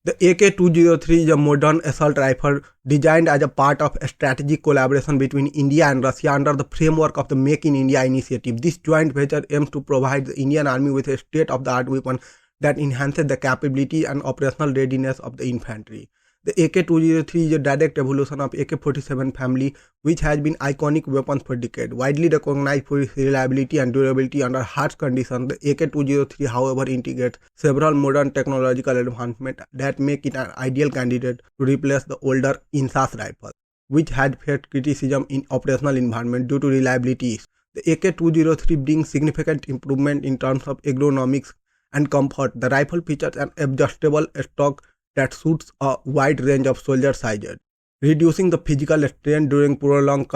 The AK-203 is a modern assault rifle designed as a part of a strategic collaboration between India and Russia under the framework of the Make in India initiative. This joint venture aims to provide the Indian Army with a state-of-the-art weapon that enhances the capability and operational readiness of the infantry. The AK-203 is a direct evolution of AK-47 family, which has been iconic weapons for decades. Widely recognized for its reliability and durability under harsh conditions, the AK-203, however, integrates several modern technological advancements that make it an ideal candidate to replace the older INSAS rifle, which had faced criticism in operational environment due to reliability. The AK-203 brings significant improvement in terms of ergonomics and comfort. The rifle features an adjustable stock that suits a wide range of soldier sizes, reducing the physical strain during prolonged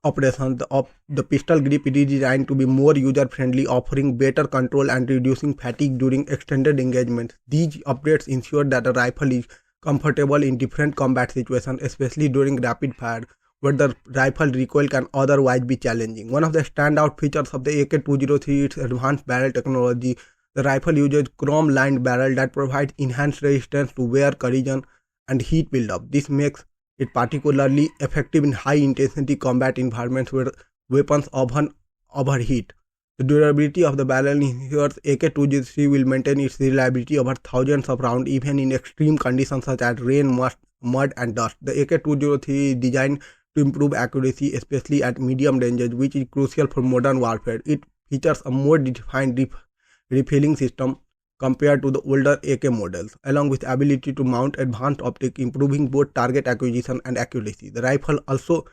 operations. The pistol grip is designed to be more user-friendly, offering better control and reducing fatigue during extended engagements. These updates ensure that the rifle is comfortable in different combat situations, especially during rapid fire, where the rifle recoil can otherwise be challenging. One of the standout features of the AK-203 is its advanced barrel technology. The rifle uses chrome-lined barrel that provides enhanced resistance to wear, corrosion, and heat buildup. This makes it particularly effective in high-intensity combat environments where weapons often overheat. The durability of the barrel ensures AK-203 will maintain its reliability over thousands of rounds even in extreme conditions such as rain, mud, and dust. The AK-203 is designed to improve accuracy, especially at medium ranges, which is crucial for modern warfare. It features a more defined refilling system compared to the older AK models, along with ability to mount advanced optics, improving both target acquisition and accuracy. The rifle also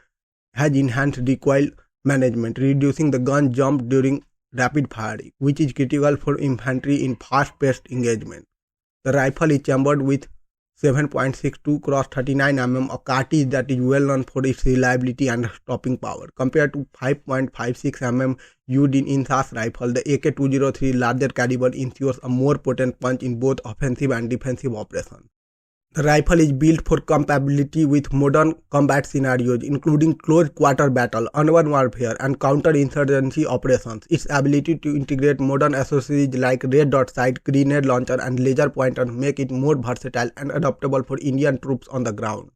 has enhanced recoil management, reducing the gun jump during rapid fire, which is critical for infantry in fast-paced engagement. The rifle is chambered with 7.62 x 39 mm, a cartridge that is well known for its reliability and stopping power. Compared to 5.56 mm used in INSAS rifle, the AK-203 larger caliber ensures a more potent punch in both offensive and defensive operations. The rifle is built for compatibility with modern combat scenarios, including close quarter battle, urban warfare, and counterinsurgency operations. Its ability to integrate modern accessories like red dot sight, grenade launcher, and laser pointer make it more versatile and adaptable for Indian troops on the ground.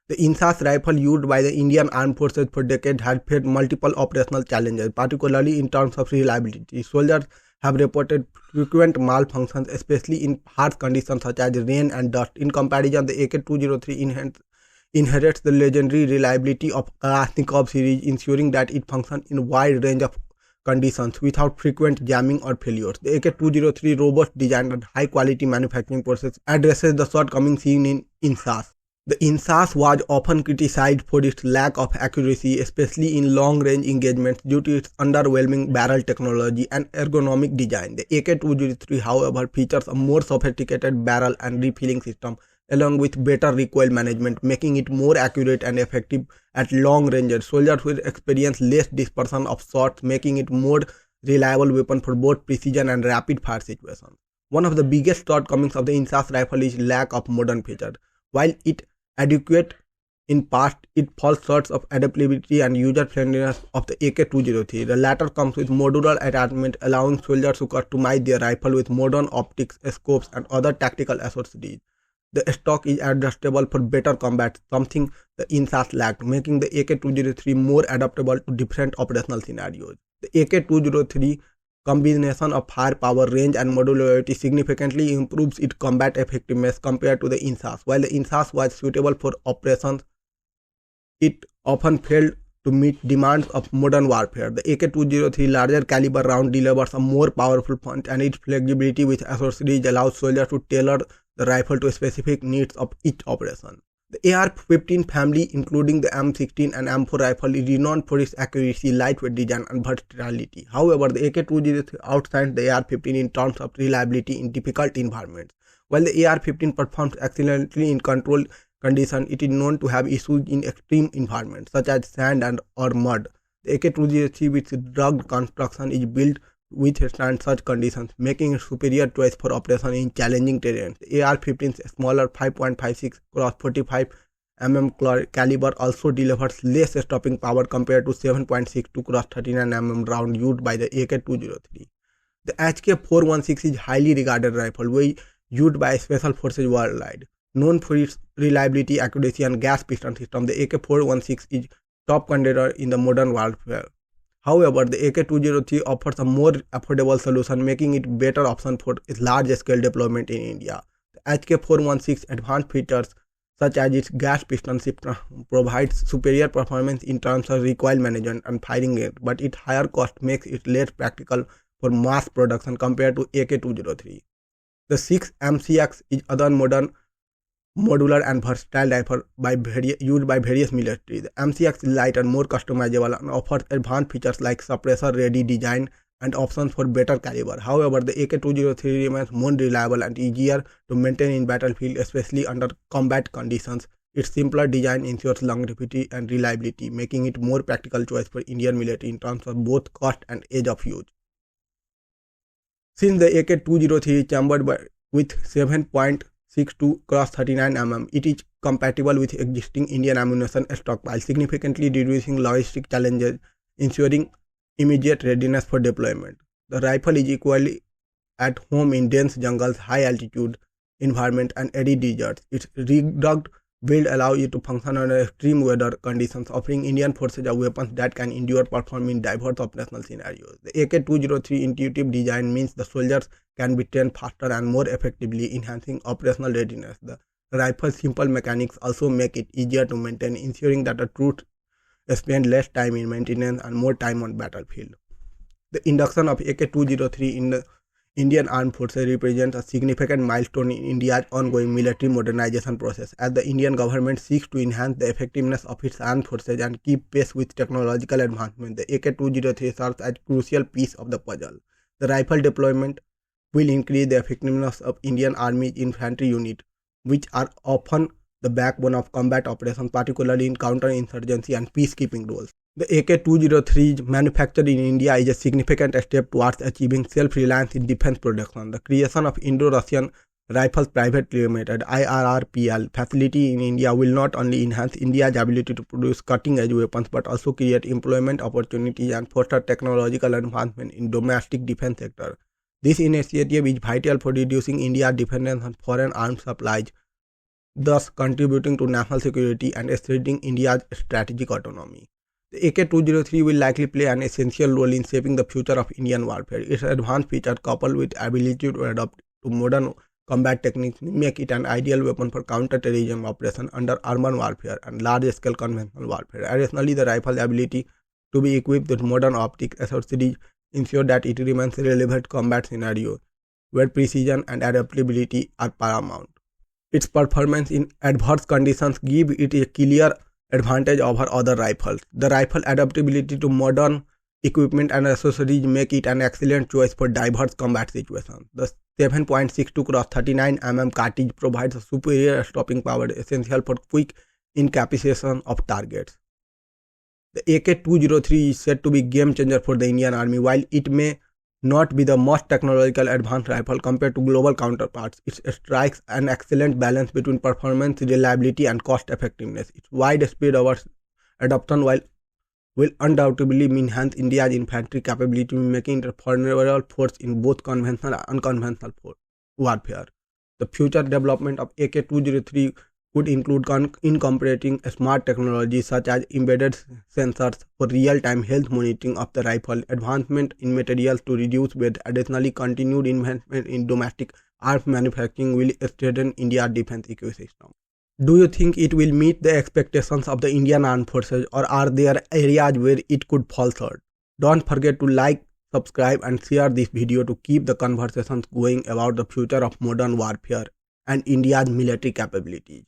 The INSAS rifle used by the Indian Armed Forces for decades has faced multiple operational challenges, particularly in terms of reliability. Soldiers have reported frequent malfunctions, especially in harsh conditions such as rain and dust. In comparison, the AK-203 inherits the legendary reliability of Kalashnikov series, ensuring that it functions in a wide range of conditions without frequent jamming or failures. The AK-203 robust design and high-quality manufacturing process addresses the shortcomings seen in INSAS. The INSAS was often criticized for its lack of accuracy, especially in long-range engagements due to its underwhelming barrel technology and ergonomic design. The AK-203, however, features a more sophisticated barrel and refilling system, along with better recoil management, making it more accurate and effective at long ranges. Soldiers will experience less dispersion of shots, making it more reliable weapon for both precision and rapid fire situations. One of the biggest shortcomings of the INSAS rifle is lack of modern features. While it adequate in past, it falls short of adaptability and user-friendliness of the AK-203. The latter comes with modular attachment, allowing soldiers to customize their rifle with modern optics, scopes, and other tactical accessories. The stock is adjustable for better combat, something the INSAS lacked, making the AK-203 more adaptable to different operational scenarios. The AK-203 combination of firepower, range, and modularity significantly improves its combat effectiveness compared to the INSAS. While the INSAS was suitable for operations, it often failed to meet demands of modern warfare. The AK-203 larger caliber round delivers a more powerful punch, and its flexibility with accessories allows soldiers to tailor the rifle to specific needs of each operation. The AR-15 family, including the M16 and M4 rifle, is renowned for its accuracy, lightweight design, and versatility. However, the AK-203 outshines the AR-15 in terms of reliability in difficult environments. While the AR-15 performs excellently in controlled conditions, it is known to have issues in extreme environments such as sand or mud. The AK-203 with its rugged construction is built withstand such conditions, making it superior choice for operation in challenging terrains. The AR-15's smaller 5.56 x 45 mm caliber also delivers less stopping power compared to 7.62 x 39 mm round used by the AK-203. The HK-416 is highly regarded rifle, used by special forces worldwide. Known for its reliability, accuracy, and gas piston system, the AK-416 is top contender in the modern warfare. However, the AK-203 offers a more affordable solution, making it a better option for its large-scale deployment in India. The AK-416 advanced features such as its gas piston shifter provides superior performance in terms of recoil management and firing rate, but its higher cost makes it less practical for mass production compared to AK-203. The SIG MCX is other modern modular and versatile rifle used by various military. The MCX is lighter, more customizable, and offers advanced features like suppressor-ready design and options for better caliber. However, the AK-203 remains more reliable and easier to maintain in battlefield, especially under combat conditions. Its simpler design ensures longevity and reliability, making it more practical choice for Indian military in terms of both cost and age of use. Since the AK-203 is chambered with 7.62 x 39 mm, it is compatible with existing Indian ammunition stockpile, significantly reducing logistic challenges, ensuring immediate readiness for deployment. The rifle is equally at home in dense jungles, high altitude environment, and arid deserts. Its rugged build allows it to function under extreme weather conditions, offering Indian forces a weapon that can endure perform in diverse operational scenarios. The AK-203 intuitive design means the soldiers can be trained faster and more effectively, enhancing operational readiness. The rifle's simple mechanics also make it easier to maintain, ensuring that the troops spend less time in maintenance and more time on battlefield. The induction of AK-203 in the Indian Armed Forces represents a significant milestone in India's ongoing military modernization process, as the Indian government seeks to enhance the effectiveness of its armed forces and keep pace with technological advancement. The AK-203 serves as a crucial piece of the puzzle. The rifle deployment will increase the effectiveness of Indian Army's infantry units, which are often the backbone of combat operations, particularly in counterinsurgency and peacekeeping roles. The AK-203 manufactured in India is a significant step towards achieving self-reliance in defense production. The creation of Indo-Russian Rifles Private Limited (IRRPL) facility in India will not only enhance India's ability to produce cutting-edge weapons but also create employment opportunities and foster technological advancement in domestic defense sector. This initiative is vital for reducing India's dependence on foreign arms supplies, thus contributing to national security and strengthening India's strategic autonomy. The AK-203 will likely play an essential role in shaping the future of Indian warfare. Its advanced features, coupled with ability to adapt to modern combat techniques, make it an ideal weapon for counter-terrorism operations under urban warfare and large-scale conventional warfare. Additionally, the rifle's ability to be equipped with modern optic accessories ensure that it remains relevant combat scenarios where precision and adaptability are paramount. Its performance in adverse conditions give it a clear advantage over other rifles. The rifle adaptability to modern equipment and accessories make it an excellent choice for diverse combat situations. The 7.62 x 39 mm cartridge provides a superior stopping power essential for quick incapacitation of targets. The AK-203 is said to be a game changer for the Indian Army. While it may not be the most technological advanced rifle compared to global counterparts, it strikes an excellent balance between performance, reliability, and cost effectiveness. Its widespread adoption will undoubtedly enhance India's infantry capability, making it a formidable force in both conventional and unconventional warfare. The future development of AK-203 could include incorporating smart technologies such as embedded sensors for real-time health monitoring of the rifle, advancement in materials to reduce weight. Additionally, continued investment in domestic arms manufacturing will strengthen India's defense ecosystem. Do you think it will meet the expectations of the Indian Armed Forces, or are there areas where it could fall short? Don't forget to like, subscribe, and share this video to keep the conversations going about the future of modern warfare and India's military capabilities.